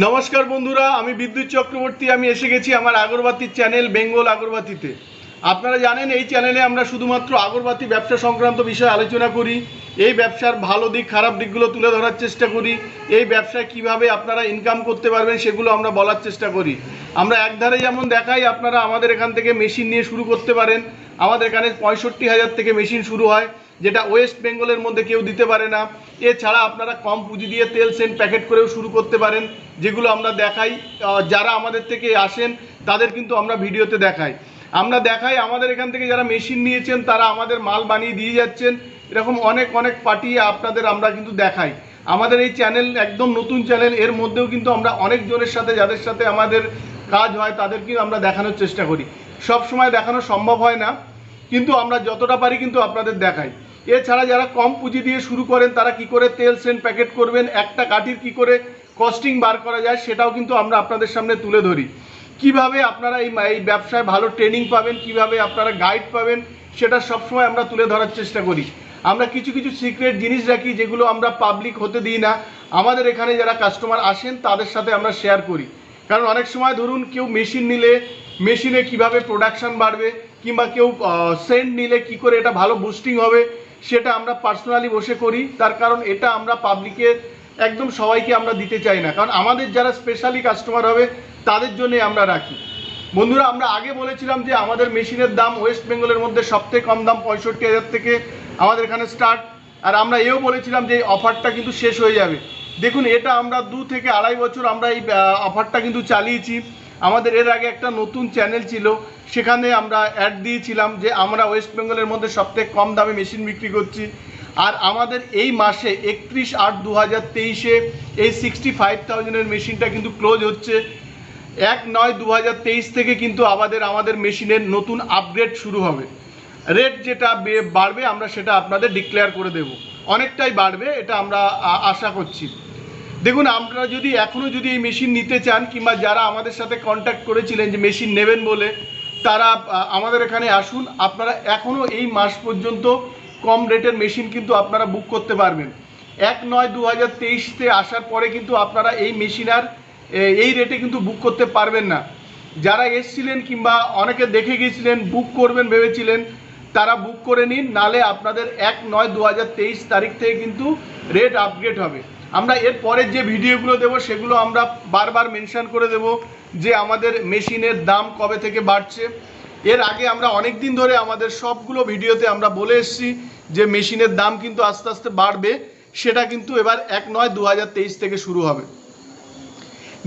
নমস্কার বন্ধুরা, আমি বিদ্যুৎ চক্রবর্তী। আমি এসে গেছি আমার আগরবাতির চ্যানেল বেঙ্গল আগরবাতিতে। আপনারা জানেন এই চ্যানেলে আমরা শুধুমাত্র আগরবাতি ব্যবসা সংক্রান্ত বিষয়ে আলোচনা করি। এই ব্যবসার ভালো দিক খারাপ দিকগুলো তুলে ধরার চেষ্টা করি। এই ব্যবসায় কিভাবে আপনারা ইনকাম করতে পারবেন সেগুলো আমরা বলার চেষ্টা করি। আমরা একধারে যেমন দেখাই, আপনারা আমাদের এখান থেকে মেশিন নিয়ে শুরু করতে পারেন। আমাদের এখানে 65,000 থেকে মেশিন শুরু হয়, যেটা ওয়েস্ট বেঙ্গলের মধ্যে কেউ দিতে পারে না। এছাড়া আপনারা কম পুঁজি দিয়ে তেল সেন্ট প্যাকেট করেও শুরু করতে পারেন, যেগুলো আমরা দেখাই। যারা আমাদের থেকে আসেন তাদের কিন্তু আমরা ভিডিওতে দেখাই। আমাদের এখান থেকে যারা মেশিন নিয়েছেন তারা আমাদের মাল বানিয়ে দিয়ে যাচ্ছেন। এরকম অনেক পার্টি আপনাদের আমরা কিন্তু দেখাই। আমাদের এই চ্যানেল একদম নতুন চ্যানেল, এর মধ্যেও কিন্তু আমরা অনেকজনের সাথে, যাদের সাথে আমাদের কাজ হয় তাদেরকে আমরা দেখানোর চেষ্টা করি। সব সময় দেখানো সম্ভব হয় না, কিন্তু আমরা যতটা পারি কিন্তু আপনাদের দেখাই। এছাড়া যারা কম পুঁজি দিয়ে শুরু করেন তারা কি করে তেল সেন্ট প্যাকেট করবেন, একটা কাঠির কি করে কস্টিং বার করা যায়, সেটাও কিন্তু আমরা আপনাদের সামনে তুলে ধরি। কিভাবে আপনারা এই ব্যবসায় ভালো ট্রেনিং পাবেন, কিভাবে আপনারা গাইড পাবেন, সেটা সবসময় আমরা তুলে ধরার চেষ্টা করি। আমরা কিছু সিক্রেট জিনিস রাখি, যেগুলো আমরা পাবলিক হতে দিই না। আমাদের এখানে যারা কাস্টমার আসেন তাদের সাথে আমরা শেয়ার করি। কারণ অনেক সময় ধরুন কেউ মেশিন নিলে মেশিনে কিভাবে প্রোডাকশন বাড়বে, কিংবা কেউ সেন্ট নিলে কি করে এটা ভালো বুস্টিং হবে, সেটা আমরা পার্সোনালি বসে করি। তার কারণ এটা আমরা পাবলিকে একদম সবাইকে আমরা দিতে চাই না, কারণ আমাদের যারা স্পেশালি কাস্টমার হবে তাদের জন্যই আমরা রাখি। বন্ধুরা, আমরা আগে বলেছিলাম যে আমাদের মেশিনের দাম ওয়েস্ট বেঙ্গলের মধ্যে সবথেকে কম দাম 65,000 থেকে আমাদের এখানে স্টার্ট। আর আমরা এও বলেছিলাম যে এই অফারটা কিন্তু শেষ হয়ে যাবে। দেখুন, এটা আমরা 2 থেকে 2.5 বছর আমরা এই অফারটা কিন্তু চালিয়েছি। আমাদের এর আগে একটা নতুন চ্যানেল ছিল, সেখানে আমরা অ্যাড দিয়েছিলাম যে আমরা ওয়েস্ট বেঙ্গলের মধ্যে সবথেকে কম দামে মেশিন বিক্রি করছি। আর আমাদের এই মাসে 31/8/2023 এই 65,000-এর মেশিনটা কিন্তু ক্লোজ হচ্ছে। 1/9/2023 থেকে কিন্তু আমাদের মেশিনের নতুন আপগ্রেড শুরু হবে। রেট যেটা বাড়বে আমরা সেটা আপনাদের ডিক্লেয়ার করে দেব। অনেকটাই বাড়বে, এটা আমরা আশা করছি। দেখুন, আপনারা যদি এখনও যদি এই মেশিন নিতে চান, কিংবা যারা আমাদের সাথে কন্ট্যাক্ট করেছিলেন যে মেশিন নেবেন বলে, তারা আমাদের এখানে আসুন। আপনারা এখনও এই মাস পর্যন্ত কম রেটের মেশিন কিন্তু আপনারা বুক করতে পারবেন। 1/9/2023-তে আসার পরে কিন্তু আপনারা এই মেশিন আর এই রেটে কিন্তু বুক করতে পারবেন না। যারা এসছিলেন কিংবা অনেকে দেখে গিয়েছিলেন, বুক করবেন ভেবেছিলেন, তারা বুক করে নিন। নালে আপনাদের 1/9/2023 তারিখ থেকে কিন্তু রেট আপগ্রেড হবে। আমরা এর পরের যে ভিডিওগুলো দেবো সেগুলো আমরা বারবার মেনশন করে দেব যে আমাদের মেশিনের দাম কবে থেকে বাড়ছে। এর আগে আমরা অনেক দিন ধরে আমাদের সবগুলো ভিডিওতে আমরা বলে এসেছি যে মেশিনের দাম কিন্তু আস্তে আস্তে বাড়বে। সেটা কিন্তু এবার 1/9/2023 থেকে শুরু হবে।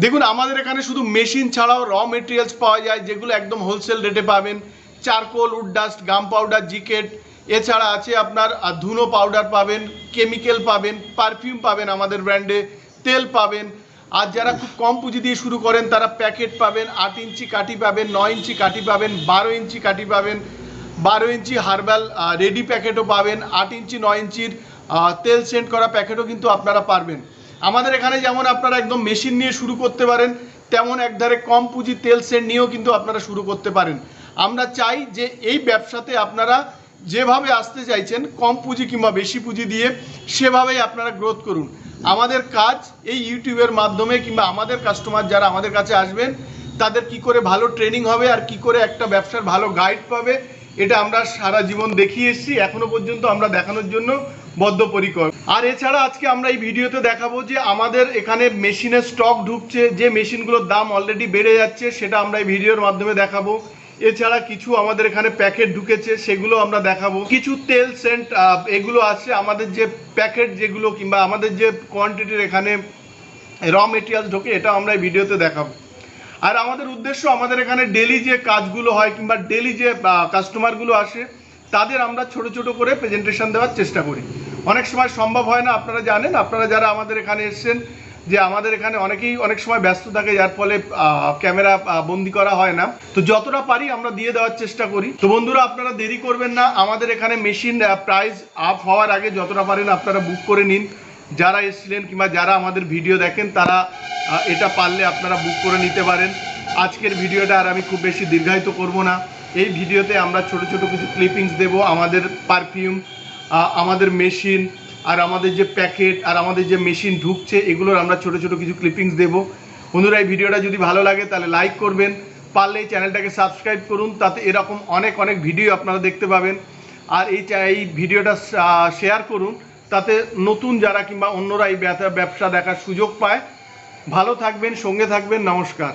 দেখুন, আমাদের এখানে শুধু মেশিন ছাড়াও র মেটেরিয়ালস পাওয়া যায়, যেগুলো একদম হোলসেল রেটে পাবেন। Charcoal, would dust, gum powder, জিকেট, এছাড়া আছে আপনার ধুনো পাউডার পাবেন, কেমিক্যাল পাবেন, পারফিউম পাবেন আমাদের ব্র্যান্ডে, তেল পাবেন। আর যারা খুব কম পুঁজি দিয়ে শুরু করেন তারা প্যাকেট পাবেন, 8 ইঞ্চি কাঠি পাবেন, 9 ইঞ্চি কাঠি পাবেন, 12 ইঞ্চি কাঠি পাবেন, 12 ইঞ্চি হার্বাল রেডি প্যাকেটও পাবেন, 8 ইঞ্চি 9 ইঞ্চির তেল সেন্ট করা প্যাকেটও কিন্তু আপনারা পারবেন। আমাদের এখানে যেমন আপনারা একদম মেশিন নিয়ে শুরু করতে পারেন, তেমন একধারে কম পুঁজি তেল সেন্ট নিয়েও কিন্তু আপনারা শুরু করতে পারেন। আমরা চাই যে এই ব্যবসাতে আপনারা যেভাবে আসতে চাইছেন, কম পুঁজি কিংবা বেশি পুঁজি দিয়ে, সেভাবেই আপনারা গ্রোথ করুন। আমাদের কাজ এই ইউটিউবের মাধ্যমে, কিংবা আমাদের কাস্টমার যারা আমাদের কাছে আসবেন তাদের কি করে ভালো ট্রেনিং হবে আর কি করে একটা ব্যবসার ভালো গাইড পাবে, এটা আমরা সারা জীবন দেখিয়ে এসেছি। এখনো পর্যন্ত আমরা দেখানোর জন্য বদ্ধপরিকর। আর এছাড়া আজকে আমরা এই ভিডিওতে দেখাবো যে আমাদের এখানে মেশিনের স্টক ঢুকছে, যে মেশিনগুলোর দাম অলরেডি বেড়ে যাচ্ছে, সেটা আমরা এই ভিডিওর মাধ্যমে দেখাবো। এছাড়া কিছু আমাদের এখানে প্যাকেট ঢুকেছে, সেগুলো আমরা দেখাবো। কিছু তেল সেন্ট এগুলো আছে আমাদের যে প্যাকেট যেগুলো, কিংবা আমাদের যে কোয়ান্টিটির এখানে র মেটেরিয়ালস ঢোকে, এটা আমরা এই ভিডিওতে দেখাবো। আর আমাদের উদ্দেশ্য, আমাদের এখানে ডেলি যে কাজগুলো হয় কিংবা ডেলি যে কাস্টমারগুলো আসে, তাদের আমরা ছোট ছোট করে প্রেজেন্টেশন দেওয়ার চেষ্টা করি। অনেক সময় সম্ভব হয় না, আপনারা জানেন। আপনারা যারা আমাদের এখানে এসেছেন, যে আমাদের এখানে অনেকেই অনেক সময় ব্যস্ত থাকে, যার ফলে ক্যামেরা বন্দি করা হয় না। তো যতটা পারি আমরা দিয়ে দেওয়ার চেষ্টা করি। তো বন্ধুরা, আপনারা দেরি করবেন না। আমাদের এখানে মেশিন প্রাইস আপ হওয়ার আগে যতটা পারেন আপনারা বুক করে নিন। যারা এসেছিলেন কিংবা যারা আমাদের ভিডিও দেখেন, তারা এটা পারলে আপনারা বুক করে নিতে পারেন। আজকের ভিডিওটা আর আমি খুব বেশি দীর্ঘায়িত করব না। এই ভিডিওতে আমরা ছোট ছোট কিছু ক্লিপিংস দেব, আমাদের পারফিউম, আমাদের মেশিন, আর আমাদের যে প্যাকেট, আর আমাদের যে মেশিন ঢুকছে, এগুলোর আমরা ছোট ছোট কিছু ক্লিপিংস দেব। বন্ধুরা, এই ভিডিওটা যদি ভালো লাগে তাহলে লাইক করবেন, পারলে এই চ্যানেলটাকে সাবস্ক্রাইব করুন, তাতে এরকম অনেক অনেক ভিডিও আপনারা দেখতে পাবেন। আর এই ভিডিওটা শেয়ার করুন, তাতে নতুন যারা কিংবা অন্যরা এই ব্যবসা দেখার সুযোগ পায়। ভালো থাকবেন, সঙ্গে থাকবেন, নমস্কার।